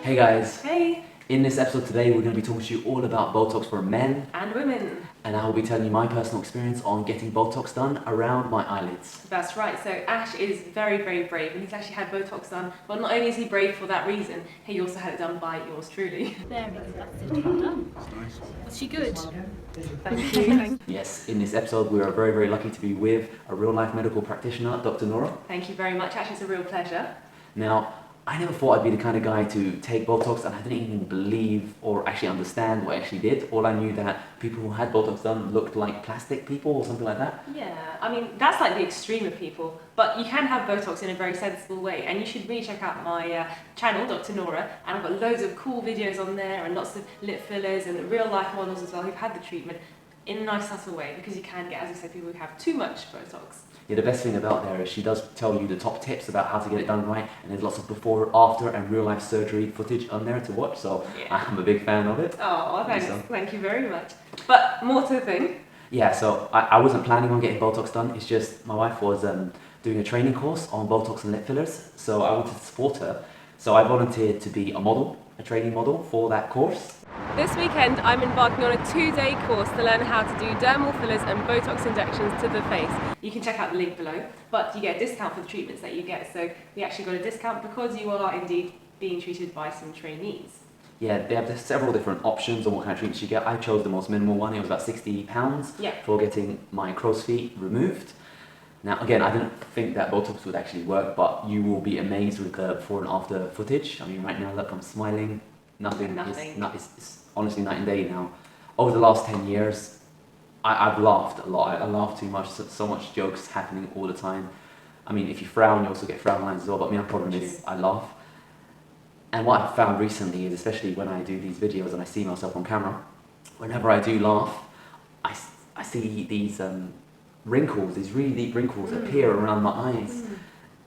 Hey guys. Hey. In this episode today we're going to be talking to you all about Botox for men and women. And I will be telling you my personal experience on getting Botox done around my eyelids. That's right, so Ash is very, very brave and he's actually had Botox done. Well, not only is he brave for that reason, he also had it done by yours truly. There we go, that's it, well done. Nice. Was she good? Thank you. Yes, in this episode we are very, very lucky to be with a real life medical practitioner, Dr. Nora. Thank you very much, Ash, it's a real pleasure. Now, I never thought I'd be the kind of guy to take Botox, and I didn't even believe or actually understand what I actually did. All I knew that people who had Botox done looked like plastic people or something like that. Yeah, I mean, that's like the extreme of people, but you can have Botox in a very sensible way, and you should really check out my channel, Dr. Nora, and I've got loads of cool videos on there and lots of lip fillers and real life models as well who've had the treatment in a nice subtle way, because you can get, as I said, people who have too much Botox. Yeah, the best thing about there is she does tell you the top tips about how to get it done right, and there's lots of before, after and real life surgery footage on there to watch, so yeah. I'm a big fan of it. Oh, thanks. Thank you very much. But more to the thing. Yeah, so I wasn't planning on getting Botox done, it's just my wife was doing a training course on Botox and lip fillers, so I wanted to support her. So I volunteered to be a model, a training model for that course. This weekend I'm embarking on a 2-day course to learn how to do dermal fillers and Botox injections to the face. You can check out the link below, but you get a discount for the treatments that you get, so we actually got a discount because you are indeed being treated by some trainees. Yeah, they have several different options on what kind of treatments you get. I chose the most minimal one, it was about £60 for getting my crow's feet removed. Now again, I didn't think that Botox would actually work, but you will be amazed with the before and after footage. I mean, right now, look, I'm smiling. Nothing. It's honestly night and day now. Over the last 10 years, I've laughed a lot. I laugh too much, so much jokes happening all the time. I mean, if you frown, you also get frown lines as well, but my problem is I laugh. And what I've found recently is, especially when I do these videos and I see myself on camera, whenever I do laugh, I see these wrinkles, these really deep wrinkles appear around my eyes.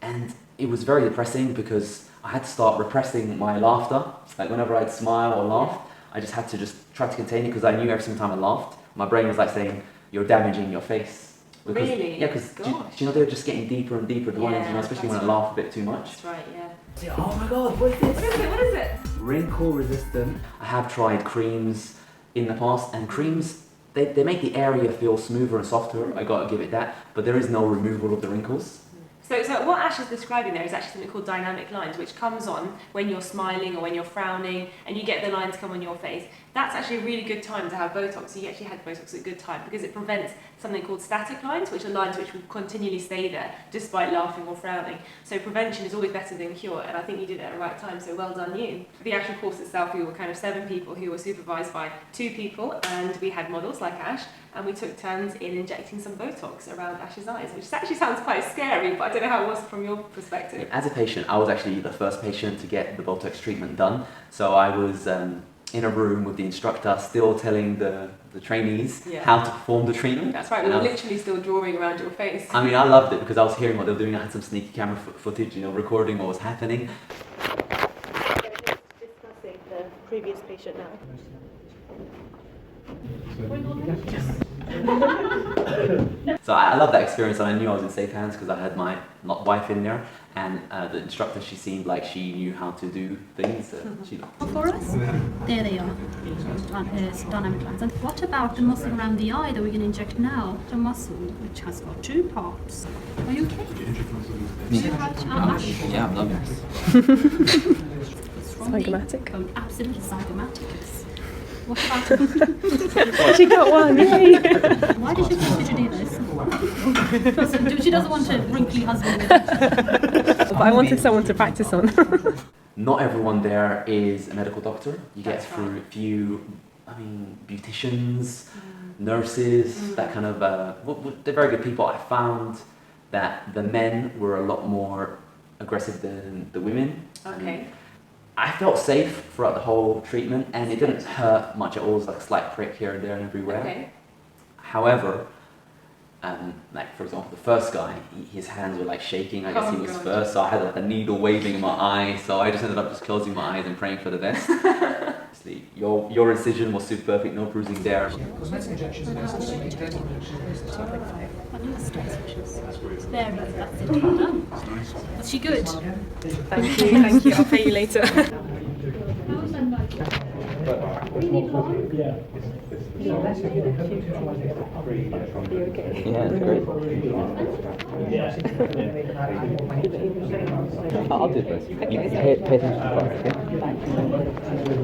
And it was very depressing because I had to start repressing my laughter. Like whenever I'd smile or laugh, I just had to try to contain it, because I knew every single time I laughed, my brain was like saying, you're damaging your face. Because, really? Yeah, because you know, they're just getting deeper and deeper, the ones, you know, especially when I laugh a bit too much. That's right, yeah. Oh my god, what is this? What is it? Wrinkle resistant. I have tried creams in the past, and creams, they make the area feel smoother and softer, I gotta give it that, but there is no removal of the wrinkles. So what Ash is describing there is actually something called dynamic lines, which comes on when you're smiling or when you're frowning and you get the lines come on your face. That's actually a really good time to have Botox. So you actually had Botox at a good time because it prevents something called static lines, which are lines which will continually stay there despite laughing or frowning. So prevention is always better than cure, and I think you did it at the right time, so well done you. For the actual course itself, we were kind of 7 people who were supervised by 2 people, and we had models like Ash, and we took turns in injecting some Botox around Ash's eyes, which actually sounds quite scary, but I don't know how it was from your perspective. As a patient, I was actually the first patient to get the Botox treatment done, so I was in a room with the instructor still telling the trainees how to perform the treatment. That's right, we were literally still drawing around your face. I mean, I loved it because I was hearing what they were doing. I had some sneaky camera footage, you know, recording what was happening. Discussing the previous patient now. So I love that experience, and I knew I was in safe hands because I had my wife in there, and the instructor, she seemed like she knew how to do things. For us? There they are. Dynamic lines. And what about the muscle around the eye that we're going to inject now? The muscle, which has got 2 parts. Are you okay? Yeah, I'm loving it. Zygomatic. Oh, absolutely zygomatic. What about She got one, yay! Why did you do this? She doesn't want a wrinkly husband. But I wanted someone to practice on. Not everyone there is a medical doctor. You get through a few, beauticians, nurses, that kind of, they're very good people. I found that the men were a lot more aggressive than the women. Okay. I felt safe throughout the whole treatment, and it didn't hurt much at all. It was like a slight prick here and there and everywhere. Okay. However, like for example, the first guy, his hands were like shaking. I guess he was first, so I had like a needle waving in my eye. So I just ended up just closing my eyes and praying for the best. Obviously, your incision was super perfect, no bruising there. Cosmetic injections are There we go, that's it, well done. Was she good? Thank you, I'll pay you later. Yeah. Yeah, it's great. I'll do this. Pay attention to the class, okay?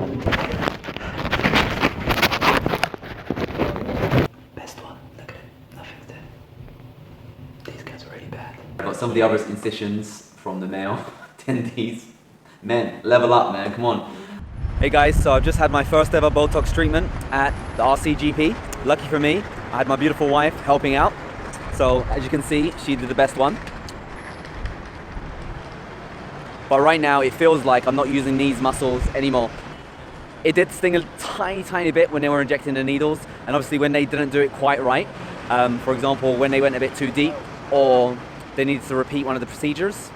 Best one. Look at it. Nothing's there. These guys are really bad. I've got some of the other incisions from the male attendees. Men, level up, man. Come on. Hey guys, so I've just had my first ever Botox treatment at the RCGP. Lucky for me, I had my beautiful wife helping out. So as you can see, she did the best one. But right now it feels like I'm not using these muscles anymore. It did sting a tiny bit when they were injecting the needles, and obviously when they didn't do it quite right. For example, when they went a bit too deep, or they needed to repeat one of the procedures.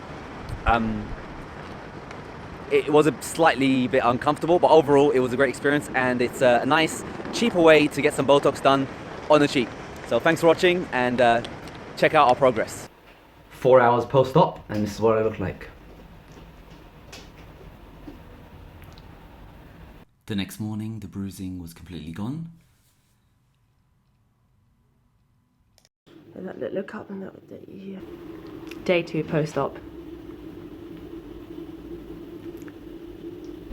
It was a slightly bit uncomfortable, but overall it was a great experience, and it's a nice, cheaper way to get some Botox done on the cheap. So thanks for watching, and check out our progress. 4 hours post-op, and this is what I look like. The next morning, the bruising was completely gone. Look up and yeah. Day 2 post-op.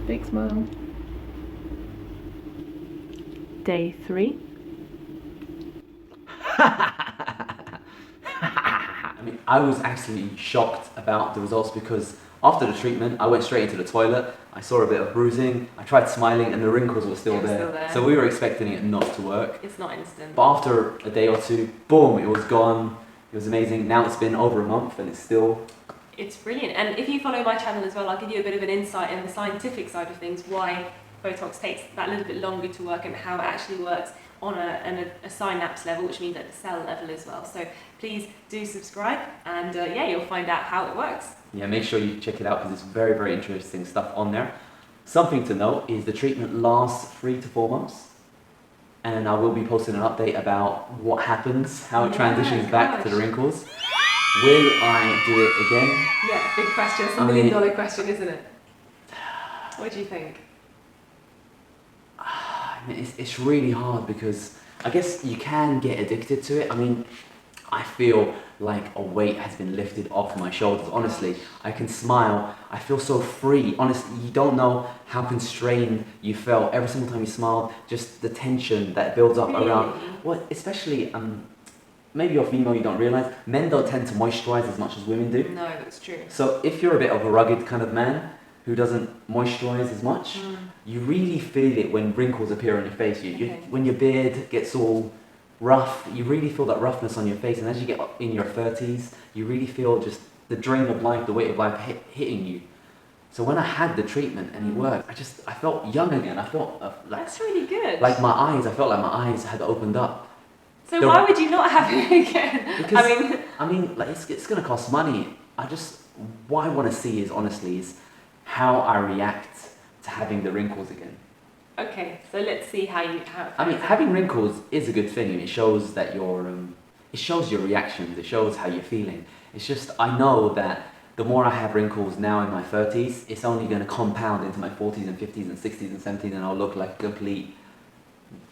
Big smile. Day 3. I mean, I was actually shocked about the results because after the treatment, I went straight into the toilet. I saw a bit of bruising. I tried smiling and the wrinkles were still there. So we were expecting it not to work. It's not instant. But after a day or two, boom, it was gone. It was amazing. Now it's been over a month and it's still... It's brilliant. And if you follow my channel as well, I'll give you a bit of an insight in the scientific side of things, why Botox takes that little bit longer to work and how it actually works on a synapse level, which means at the cell level as well. So please do subscribe, and yeah, you'll find out how it works. Yeah, make sure you check it out because it's very interesting stuff on there. Something to note is the treatment lasts 3 to 4 months, and I will be posting an update about what happens, how it transitions back to the wrinkles. Will I do it again? Yeah, big question. It's a $1 million question, isn't it? What do you think? I mean, it's really hard because I guess you can get addicted to it. I mean, I feel like a weight has been lifted off my shoulders. Honestly, I can smile. I feel so free. Honestly, you don't know how constrained you felt every single time you smiled. Just the tension that builds up around. Well, especially maybe you're female, you don't realize men don't tend to moisturize as much as women do. No, that's true. So if you're a bit of a rugged kind of man who doesn't moisturize as much, you really feel it when wrinkles appear on your face. When your beard gets all rough, you really feel that roughness on your face, and as you get up in your 30s, you really feel just the drain of life, the weight of life hitting you. So when I had the treatment and it worked, I felt young again. I felt like... That's really good. Like I felt like my eyes had opened up. So why would you not have it again? Because, I mean, like it's going to cost money. What I want to see is how I react to having the wrinkles again. Okay, so let's see how I mean, having wrinkles is a good thing, and it shows that it shows your reactions, it shows how you're feeling. It's just, I know that the more I have wrinkles now in my 30s, it's only going to compound into my 40s and 50s and 60s and 70s, and I'll look like a complete...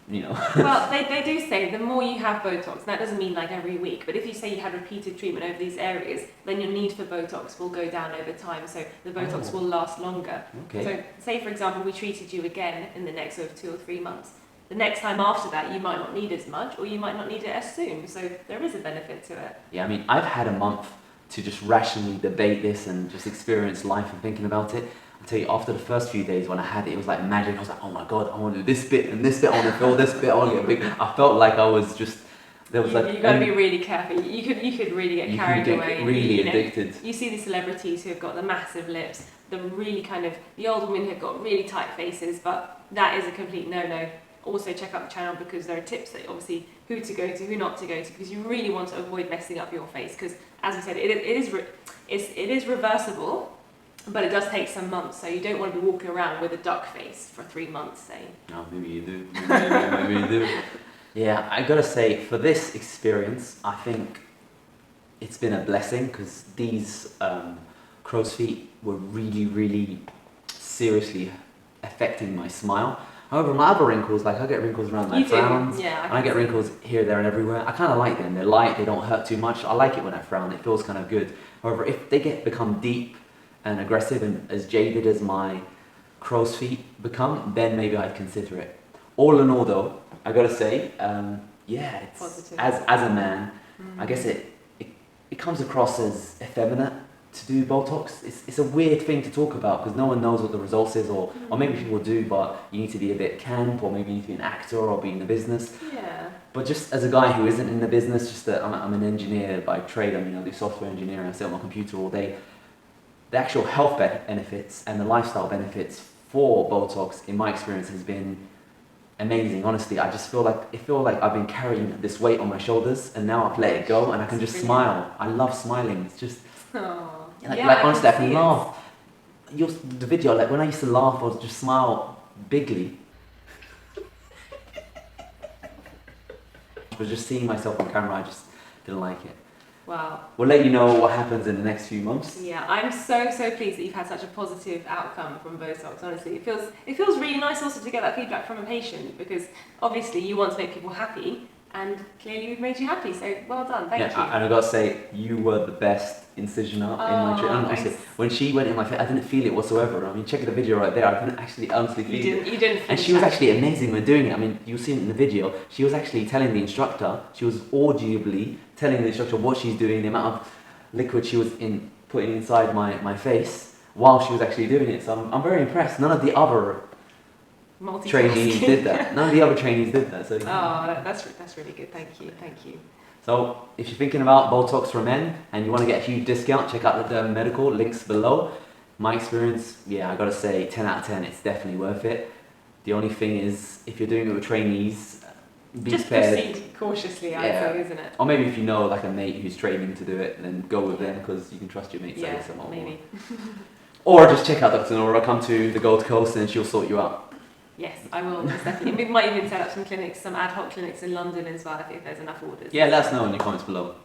Well, they do say the more you have Botox, and that doesn't mean like every week, but if you say you had repeated treatment over these areas, then your need for Botox will go down over time, so the Botox will last longer. Okay. So say for example we treated you again in the next sort of 2 or 3 months. The next time after that you might not need as much, or you might not need it as soon, so there is a benefit to it. Yeah, I mean, I've had a month to just rationally debate this and just experience life and thinking about it. I tell you, after the first few days when I had it, it was like magic. I was like, oh my god, I want to do this bit and this bit, I want to feel this bit, I want to get big. I felt like I was just, there was you've got to be really careful. You could really get carried away. Really addicted. You see these celebrities who have got the massive lips, the really the old women who've got really tight faces, but that is a complete no-no. Also check out the channel because there are tips that obviously who to go to, who not to go to, because you really want to avoid messing up your face, because as we said, it is reversible. But it does take some months, so you don't want to be walking around with a duck face for 3 months, say. No, maybe you do. Maybe you do. Yeah, I gotta say, for this experience, I think it's been a blessing, because these crow's feet were really seriously affecting my smile. However, my other wrinkles, like I get wrinkles around my frowns, and I get wrinkles here, there, and everywhere. I kind of like them. They're light. They don't hurt too much. I like it when I frown. It feels kind of good. However, if they become deep and aggressive and as jaded as my crow's feet become, then maybe I'd consider it. All in all, though, I gotta say, it's positive. As a man, I guess it comes across as effeminate to do Botox. It's a weird thing to talk about because no one knows what the results is, or maybe people do, but you need to be a bit camp, or maybe you need to be an actor or be in the business. Yeah. But just as a guy who isn't in the business, just that I'm an engineer by trade. I mean, I do software engineering. I sit on my computer all day. The actual health benefits and the lifestyle benefits for Botox, in my experience, has been amazing. Honestly, I just feel like I've been carrying this weight on my shoulders, and now I've let it go, and I can just smile. I love smiling. It's just honestly, I can laugh. The video, like when I used to laugh, I would just smile bigly. But just seeing myself on camera, I just didn't like it. Wow. We'll let you know what happens in the next few months. Yeah, I'm so pleased that you've had such a positive outcome from Botox. Honestly, it feels really nice also to get that feedback from a patient, because obviously you want to make people happy, and clearly we've made you happy. So well done, thank you. And I gotta say, you were the best incision art in my treatment. Honestly, when she went in my face, I didn't feel it whatsoever. I mean, check the video right there. I didn't actually honestly feel it. You didn't. And she was actually amazing when doing it. I mean, you'll see it in the video. She was actually telling the instructor. She was audibly telling the instructor what she's doing, the amount of liquid she was putting inside my face while she was actually doing it. So I'm very impressed. None of the other trainees did that. None of the other trainees did that. So that's really good. Thank you. So if you're thinking about Botox for men and you want to get a huge discount, check out the medical links below. My experience, I gotta say, 10 out of 10. It's definitely worth it. The only thing is, if you're doing it with trainees, be prepared. Just proceed cautiously, I'd say, isn't it? Or maybe if you know like a mate who's training to do it, then go with them, because you can trust your mates. Yeah, maybe. Or just check out Dr. Nora, come to the Gold Coast and she'll sort you out. Yes, I will, most definitely. We might even set up some clinics, some ad hoc clinics in London as well, if there's enough orders. Yeah, let us know in the comments below.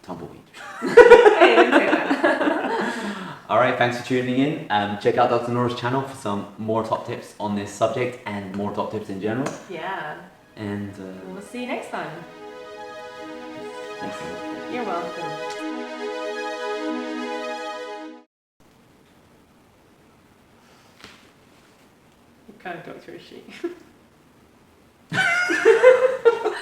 Tumbleweed. Hey, didn't say that. Alright, thanks for tuning in. Check out Dr. Nora's channel for some more top tips on this subject and more top tips in general. Yeah. And we'll see you next time. Thanks so much. You're welcome. You kind of got through a sheet.